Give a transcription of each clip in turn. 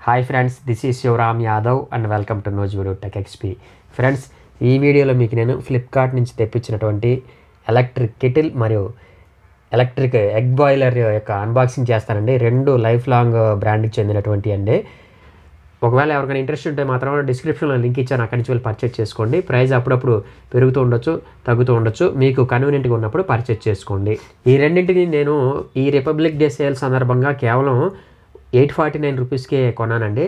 Hi friends, this is Shivaram Yadav and welcome to Nuzvid tech XP. Friends, ఈ వీడియోలో మీకు నేను ఫ్లిప్కార్ట్ నుంచి తెప్పించినటువంటి ఎలక్ట్రిక్ కెటిల్ మరియు ఎలక్ట్రిక్ ఎగ్ బాయిలర్ యొక్క అన్బాక్సింగ్ చేస్తానండి. రెండు లైఫ్ లాంగ్ బ్రాండ్కి చెందినటువంటి అండి. ఒకవేళ ఎవరికైనా ఇంట్రెస్ట్ ఉంటే మాత్రం డిస్క్రిప్షన్లో లింక్ ఇచ్చాను, అక్కడి నుంచి వెళ్ళి పర్చేజ్ చేసుకోండి. ప్రైస్ అప్పుడప్పుడు పెరుగుతూ ఉండొచ్చు, తగ్గుతూ ఉండొచ్చు, మీకు కన్వీనియంట్గా ఉన్నప్పుడు పర్చేజ్ చేసుకోండి. ఈ రెండింటిని నేను ఈ రిపబ్లిక్ డే సేల్ సందర్భంగా కేవలం 849 రూపీస్కే కొన్నానండి.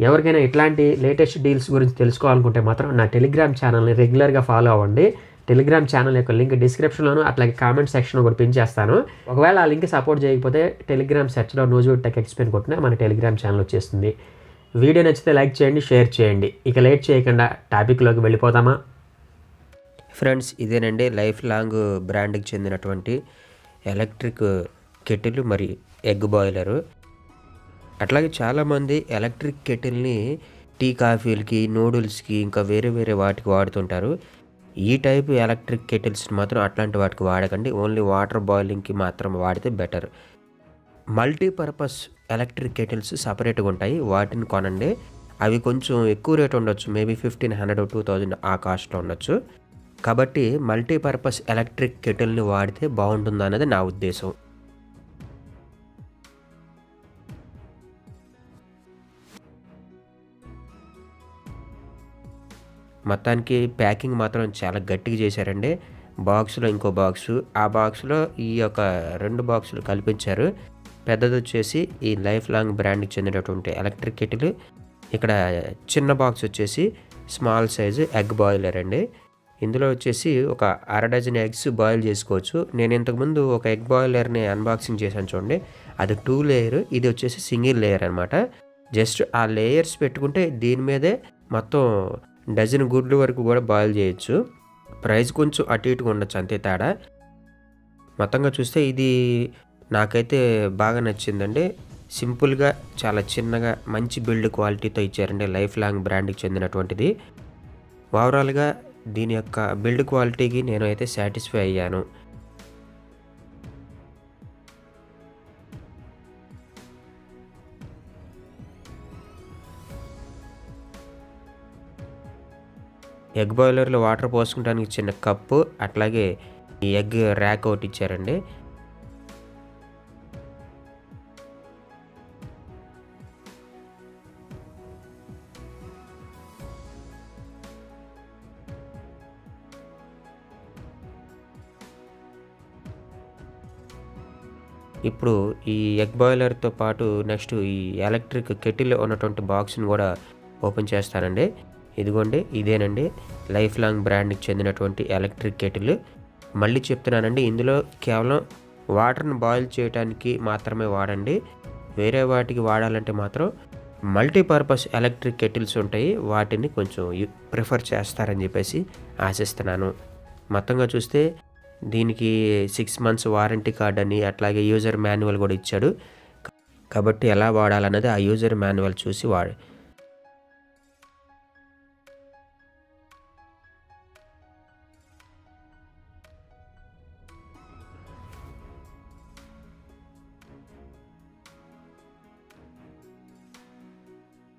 ఎవరికైనా ఇట్లాంటి లేటెస్ట్ డీల్స్ గురించి తెలుసుకోవాలనుకుంటే మాత్రం నా టెలిగ్రామ్ ఛానల్ని రెగ్యులర్గా ఫాలో అవ్వండి. టెలిగ్రామ్ ఛానల్ యొక్క లింక్ డిస్క్రిప్షన్లోను అట్లాగే కామెంట్ సెక్షన్లో కూడా పిన్ చేస్తాను. ఒకవేళ ఆ లింక్ సపోర్ట్ చేయకపోతే టెలిగ్రామ్ సెర్చ్లో నూజ్విడ్ టెక్ ఎక్స్పీ కొట్టినా మన టెలిగ్రామ్ ఛానల్ వచ్చేస్తుంది. వీడియో నచ్చితే లైక్ చేయండి, షేర్ చేయండి. ఇక లేట్ చేయకుండా టాపిక్లోకి వెళ్ళిపోదామా? ఫ్రెండ్స్, ఇదేనండి లైఫ్ లాంగ్ బ్రాండ్కి చెందినటువంటి ఎలక్ట్రిక్ కెటిల్ మరి ఎగ్ బాయిలరు. అట్లాగే చాలామంది ఎలక్ట్రిక్ కెటిల్ని టీ కాఫీలకి, నూడిల్స్కి, ఇంకా వేరే వేరే వాటికి వాడుతుంటారు. ఈ టైపు ఎలక్ట్రిక్ కెటిల్స్ని మాత్రం అట్లాంటి వాటికి వాడకండి. ఓన్లీ వాటర్ బాయిలింగ్కి మాత్రం వాడితే బెటర్. మల్టీపర్పస్ ఎలక్ట్రిక్ కెటిల్స్ సపరేట్గా ఉంటాయి, వాటిని కొనండి. అవి కొంచెం ఎక్కువ రేట్ ఉండొచ్చు, మేబీ 1500 2000 ఆ కాస్ట్లో ఉండొచ్చు. కాబట్టి మల్టీపర్పస్ ఎలక్ట్రిక్ కెటిల్ని వాడితే బాగుంటుంది అన్నది నా ఉద్దేశం. మొత్తానికి ప్యాకింగ్ మాత్రం చాలా గట్టిగా చేశారండి. బాక్స్లో ఇంకో బాక్సు, ఆ బాక్స్లో ఈ యొక్క 2 బాక్సులు కల్పించారు. పెద్దది వచ్చేసి ఈ లైఫ్ లాంగ్ బ్రాండ్కి చెందినటువంటి ఎలక్ట్రిక్ కెటిల్. ఇక్కడ చిన్న బాక్స్ వచ్చేసి స్మాల్ సైజు ఎగ్ బాయిలర్ అండి. ఇందులో వచ్చేసి ఒక 1/2 డజన్ ఎగ్స్ బాయిల్ చేసుకోవచ్చు. నేను ఇంతకుముందు ఒక ఎగ్ బాయిలర్ని అన్బాక్సింగ్ చేశాను చూడండి, అది 2 లేయర్, ఇది వచ్చేసి సింగిల్ లేయర్ అనమాట. జస్ట్ ఆ లేయర్స్ పెట్టుకుంటే దీని మీదే మొత్తం డజన్ గుడ్లు వరకు కూడా బాయిల్ చేయొచ్చు. ప్రైస్ కొంచెం అటు ఇటుగా ఉండొచ్చు, అంతే తేడా. మొత్తంగా చూస్తే ఇది నాకైతే బాగా నచ్చిందండి. సింపుల్గా, చాలా చిన్నగా, మంచి బిల్డ్ క్వాలిటీతో ఇచ్చారండి. లైఫ్ లాంగ్ బ్రాండ్కి చెందినటువంటిది. ఓవరాల్గా దీని యొక్క బిల్డ్ క్వాలిటీకి నేను అయితే సాటిస్ఫై అయ్యాను. ఎగ్ బాయిలర్లో వాటర్ పోసుకోవడానికి చిన్న కప్పు, అట్లాగే ఈ ఎగ్ ర్యాక్ ఒకటి ఇచ్చారండి. ఇప్పుడు ఈ ఎగ్ బాయిలర్తో పాటు నెక్స్ట్ ఈ ఎలక్ట్రిక్ కెటిల్ ఉన్నటువంటి బాక్స్ని కూడా ఓపెన్ చేస్తానండి. ఇదిగోండి, ఇదేనండి లైఫ్ లాంగ్ బ్రాండ్కి చెందినటువంటి ఎలక్ట్రిక్ కెటిల్. మళ్ళీ చెప్తున్నానండి, ఇందులో కేవలం వాటర్ని బాయిల్ చేయడానికి మాత్రమే వాడండి. వేరే వాటికి వాడాలంటే మాత్రం మల్టీపర్పస్ ఎలక్ట్రిక్ కెటిల్స్ ఉంటాయి, వాటిని కొంచెం ప్రిఫర్ చేస్తారని చెప్పేసి ఆశిస్తున్నాను. మొత్తంగా చూస్తే దీనికి 6 months వారంటీ కార్డ్ అని, అట్లాగే యూజర్ మాన్యువల్ కూడా ఇచ్చాడు. కాబట్టి ఎలా వాడాలన్నది ఆ యూజర్ మాన్యువల్ చూసి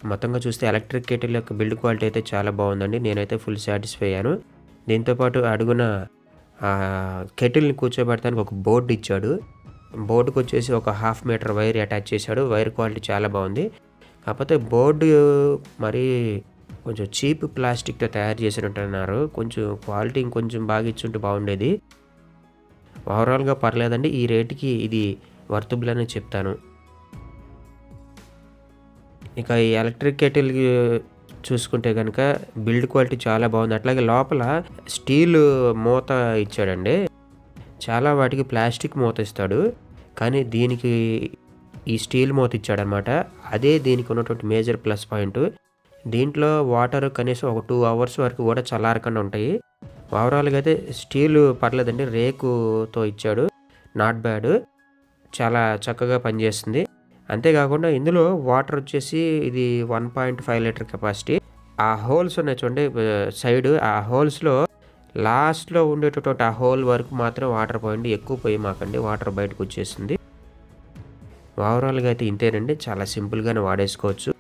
మొత్తంగా చూస్తే ఎలక్ట్రిక్ కెటిల్ యొక్క బిల్డ్ క్వాలిటీ అయితే చాలా బాగుందండి. నేనైతే ఫుల్ సాటిస్ఫై అయ్యాను. దీంతోపాటు అడుగున కెటిల్ని కూర్చోబెడతానికి ఒక బోర్డు ఇచ్చాడు. బోర్డుకి వచ్చేసి ఒక 1/2 meter వైర్ అటాచ్ చేశాడు. వైర్ క్వాలిటీ చాలా బాగుంది. కాకపోతే బోర్డు మరి కొంచెం చీప్ ప్లాస్టిక్తో తయారు చేసినట్టున్నారు. కొంచెం క్వాలిటీ ఇంకొంచెం బాగా ఇచ్చుంటే బాగుండేది. ఓవరాల్గా పర్లేదండి, ఈ రేటుకి ఇది వర్తబుల్ అని చెప్తాను. ఇక ఈ ఎలక్ట్రిక్ కెటిల్ చూసుకుంటే కనుక బిల్డ్ క్వాలిటీ చాలా బాగుంది. అట్లాగే లోపల స్టీల్ మూత ఇచ్చాడండి. చాలా వాటికి ప్లాస్టిక్ మూత ఇస్తాడు, కానీ దీనికి ఈ స్టీల్ మూత ఇచ్చాడనమాట. అదే దీనికి ఉన్నటువంటి మేజర్ ప్లస్ పాయింట్. దీంట్లో వాటర్ కనీసం ఒక 2 hours వరకు కూడా చల్లారకుండా ఉంటాయి. ఓవరాల్గా అయితే స్టీల్ పర్లేదండి, రేకుతో ఇచ్చాడు, నాట్ బ్యాడ్, చాలా చక్కగా పనిచేస్తుంది. అంతేకాకుండా ఇందులో వాటర్ వచ్చేసి ఇది 1.5 లీటర్ కెపాసిటీ. ఆ హోల్స్ ఉన్నాయి చూడండి సైడ్, ఆ హోల్స్లో లాస్ట్లో ఉండేటటువంటి ఆ హోల్ వరకు మాత్రం వాటర్ పోయండి, ఎక్కువ పోయి మాకండి, వాటర్ బయటకు వచ్చేసింది. ఓవరాల్గా అయితే ఇంతేనండి, చాలా సింపుల్గానే వాడేసుకోవచ్చు.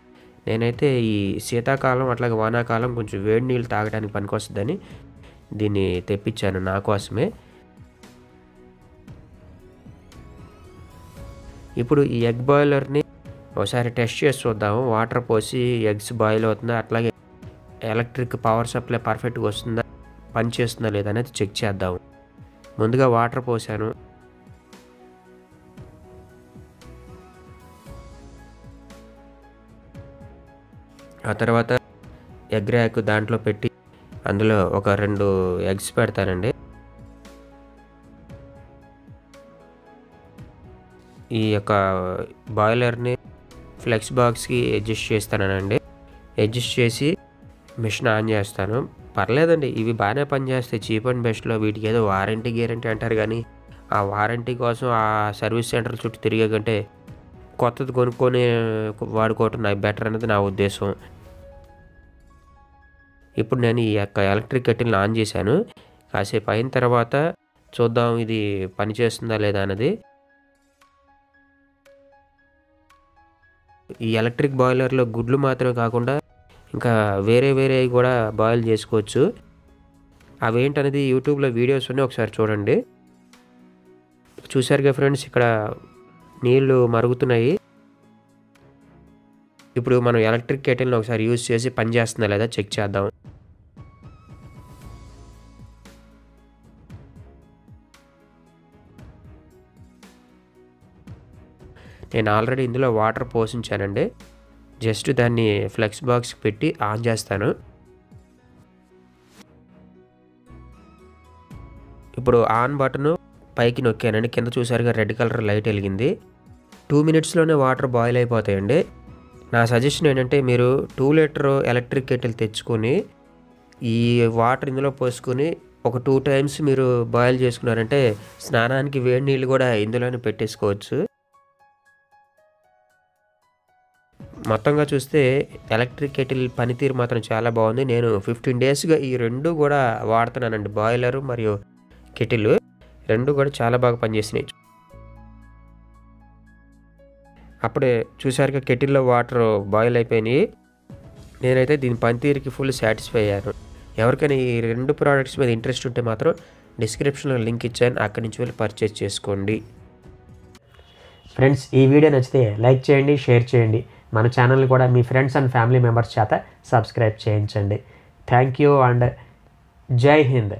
నేనైతే ఈ శీతాకాలం అట్లాగే వానాకాలం కొంచెం వేడి నీళ్ళు తాగడానికి పనికొస్తుందని దీన్ని తెప్పించాను నా కోసమే. ఇప్పుడు ఈ ఎగ్ బాయిలర్ని ఒకసారి టెస్ట్ చేసి చూద్దాము. వాటర్ పోసి ఎగ్స్ బాయిల్ అవుతుందా, అట్లాగే ఎలక్ట్రిక్ పవర్ సప్లై పర్ఫెక్ట్గా వస్తుందా, పని చేస్తుందా లేదా అనేది చెక్ చేద్దాము. ముందుగా వాటర్ పోసాను. ఆ తర్వాత ఎగ్ ర్యాక్ దాంట్లో పెట్టి అందులో ఒక 2 ఎగ్స్ పెడతానండి. ఈ యొక్క బాయిలర్ని ఫ్లెక్స్ బాక్స్కి అడ్జస్ట్ చేస్తానండి. అడ్జస్ట్ చేసి మిషన్ ఆన్ చేస్తాను. పర్లేదండి, ఇవి బాగానే పనిచేస్తాయి. చీప్ అండ్ బెస్ట్లో వీటికి ఏదో వారంటీ గ్యారంటీ అంటారు, కానీ ఆ వారంటీ కోసం ఆ సర్వీస్ సెంటర్ చుట్టూ తిరిగే కంటే కొత్తది కొనుక్కొని వాడుకోవటం నాకు బెటర్ అనేది నా ఉద్దేశం. ఇప్పుడు నేను ఈ యొక్క ఎలక్ట్రిక్ కెటిల్ని ఆన్ చేశాను. కాసేపు అయిన తర్వాత చూద్దాం ఇది పనిచేస్తుందా లేదా అన్నది. ఈ ఎలక్ట్రిక్ బాయిలర్లో గుడ్లు మాత్రమే కాకుండా ఇంకా వేరే కూడా బాయిల్ చేసుకోవచ్చు. అవేంటనేది యూట్యూబ్లో వీడియోస్ ఉన్నాయి, ఒకసారి చూడండి. చూసారుగా ఫ్రెండ్స్, ఇక్కడ నీళ్లు మరుగుతున్నాయి. ఇప్పుడు మనం ఎలక్ట్రిక్ కెటిల్ని ఒకసారి యూజ్ చేసి పని చేస్తుందా లేదా చెక్ చేద్దాం. నేను ఆల్రెడీ ఇందులో వాటర్ పోసించానండి. జస్ట్ దాన్ని ఫ్లెక్స్ బాక్స్కి పెట్టి ఆన్ చేస్తాను. ఇప్పుడు ఆన్ బటన్ పైకి నొక్కానండి. కింద చూసారుగా రెడ్ కలర్ లైట్ వెలిగింది. 2 మినిట్స్లోనే వాటర్ బాయిల్ అయిపోతాయండి. నా సజెషన్ ఏంటంటే మీరు 2 లీటర్ ఎలక్ట్రిక్ కెటిల్ తెచ్చుకొని ఈ వాటర్ ఇందులో పోసుకొని ఒక 2 టైమ్స్ మీరు బాయిల్ చేసుకున్నారంటే స్నానానికి వేడి నీళ్ళు కూడా ఇందులోనే పెట్టేసుకోవచ్చు. మొత్తంగా చూస్తే ఎలక్ట్రిక్ కెటిల్ పనితీరు మాత్రం చాలా బాగుంది. నేను 15 డేస్గా ఈ 2 కూడా వాడుతున్నానండి. బాయిలరు మరియు కెటిల్ 2 కూడా చాలా బాగా పనిచేసినాయి. అప్పుడే చూసారుగా కెటిల్లో వాటర్ బాయిల్ అయిపోయినాయి. నేనైతే దీని పనితీరుకి ఫుల్ సాటిస్ఫై అయ్యాను. ఎవరికైనా ఈ 2 ప్రోడక్ట్స్ మీద ఇంట్రెస్ట్ ఉంటే మాత్రం డిస్క్రిప్షన్లో లింక్ ఇచ్చాను, అక్కడి నుంచి వెళ్ళి పర్చేస్ చేసుకోండి. ఫ్రెండ్స్, ఈ వీడియో నచ్చితే లైక్ చేయండి, షేర్ చేయండి. మన ఛానల్ని కూడా మీ ఫ్రెండ్స్ అండ్ ఫ్యామిలీ మెంబర్స్ చేత సబ్స్క్రైబ్ చేయించండి. థ్యాంక్ యూ అండ్ జై హింద్.